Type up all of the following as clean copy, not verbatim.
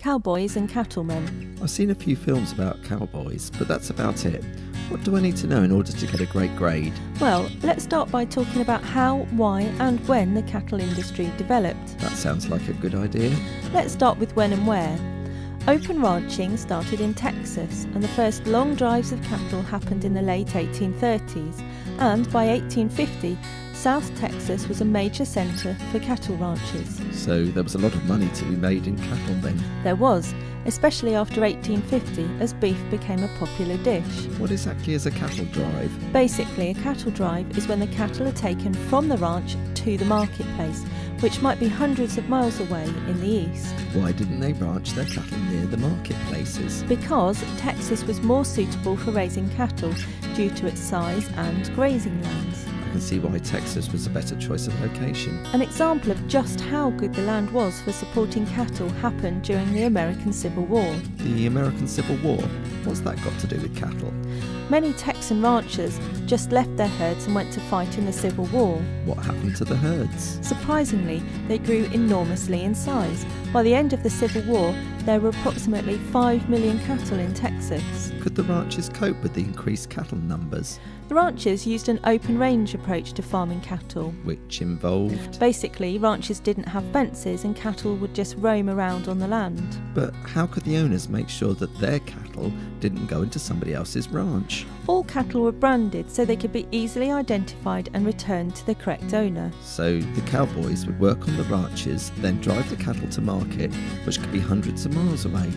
Cowboys and Cattlemen. I've seen a few films about cowboys, but that's about it. What do I need to know in order to get a great grade? Well, let's start by talking about how, why and when the cattle industry developed. That sounds like a good idea. Let's start with when and where. Open ranching started in Texas, and the first long drives of cattle happened in the late 1830s, and by 1850, South Texas was a major centre for cattle ranches. So there was a lot of money to be made in cattle then? There was, especially after 1850, as beef became a popular dish. What exactly is a cattle drive? Basically, a cattle drive is when the cattle are taken from the ranch to the marketplace, which might be hundreds of miles away in the east. Why didn't they ranch their cattle near the marketplaces? Because Texas was more suitable for raising cattle due to its size and grazing lands. I can see why Texas was a better choice of location. An example of just how good the land was for supporting cattle happened during the American Civil War. The American Civil War? What's that got to do with cattle? Many Texan ranchers just left their herds and went to fight in the Civil War. What happened to the herds? Surprisingly, they grew enormously in size. By the end of the Civil War, there were approximately 5 million cattle in Texas. Could the ranchers cope with the increased cattle numbers? The ranchers used an open range approach to farming cattle. Which involved? Basically, ranchers didn't have fences and cattle would just roam around on the land. But how could the owners make sure that their cattle didn't go into somebody else's ranch? All cattle were branded so they could be easily identified and returned to the correct owner. So the cowboys would work on the ranches, then drive the cattle to market, which could be hundreds of miles away.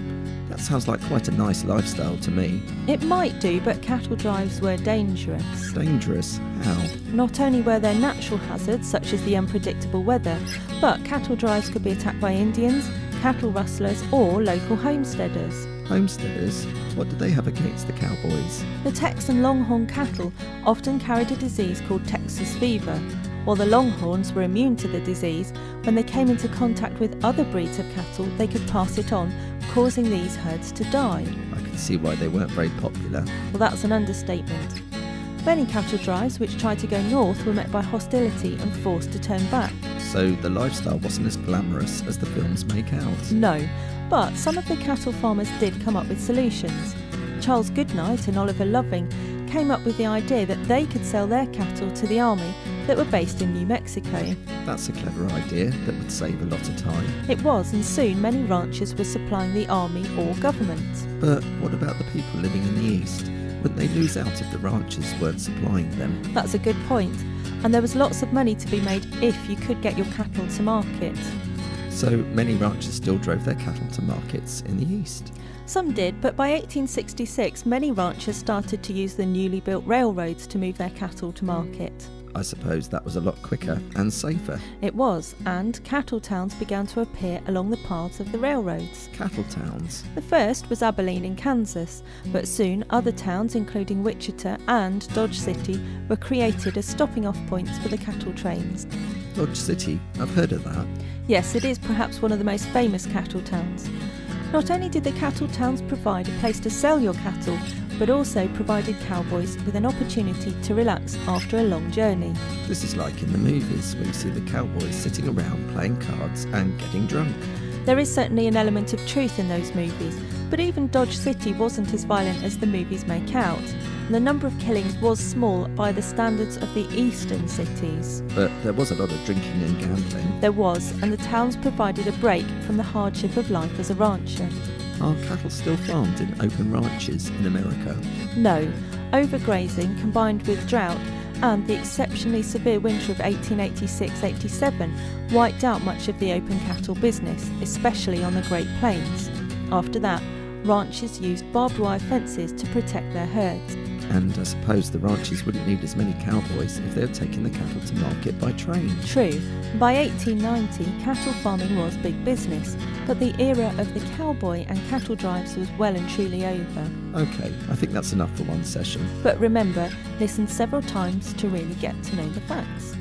That sounds like quite a nice lifestyle to me. It might do, but cattle drives were dangerous. Dangerous? How? Not only were there natural hazards, such as the unpredictable weather, but cattle drives could be attacked by Indians, cattle rustlers, or local homesteaders. Homesteaders? What did they have against the cowboys? The Texan longhorn cattle often carried a disease called Texas fever. While the longhorns were immune to the disease, when they came into contact with other breeds of cattle, they could pass it on, causing these herds to die. I can see why they weren't very popular. Well, that's an understatement. Many cattle drives which tried to go north were met by hostility and forced to turn back. So the lifestyle wasn't as glamorous as the films make out? No, but some of the cattle farmers did come up with solutions. Charles Goodnight and Oliver Loving came up with the idea that they could sell their cattle to the army that were based in New Mexico. That's a clever idea that would save a lot of time. It was, and soon many ranchers were supplying the army or government. But what about the people living in the east? Wouldn't they lose out if the ranchers weren't supplying them? That's a good point, and there was lots of money to be made if you could get your cattle to market. So many ranchers still drove their cattle to markets in the east? Some did, but by 1866 many ranchers started to use the newly built railroads to move their cattle to market. I suppose that was a lot quicker and safer. It was, and cattle towns began to appear along the paths of the railroads. Cattle towns? The first was Abilene in Kansas, but soon other towns including Wichita and Dodge City were created as stopping off points for the cattle trains. Dodge City? I've heard of that. Yes, it is perhaps one of the most famous cattle towns. Not only did the cattle towns provide a place to sell your cattle, but also provided cowboys with an opportunity to relax after a long journey. This is like in the movies where you see the cowboys sitting around playing cards and getting drunk. There is certainly an element of truth in those movies, but even Dodge City wasn't as violent as the movies make out. And the number of killings was small by the standards of the eastern cities. But there was a lot of drinking and gambling. There was, and the towns provided a break from the hardship of life as a rancher. Are cattle still farmed in open ranches in America? No. Overgrazing combined with drought and the exceptionally severe winter of 1886-87 wiped out much of the open cattle business, especially on the Great Plains. After that, ranchers used barbed wire fences to protect their herds. And I suppose the ranchers wouldn't need as many cowboys if they were taking the cattle to market by train. True. By 1890, cattle farming was big business, but the era of the cowboy and cattle drives was well and truly over. Okay, I think that's enough for one session. But remember, listen several times to really get to know the facts.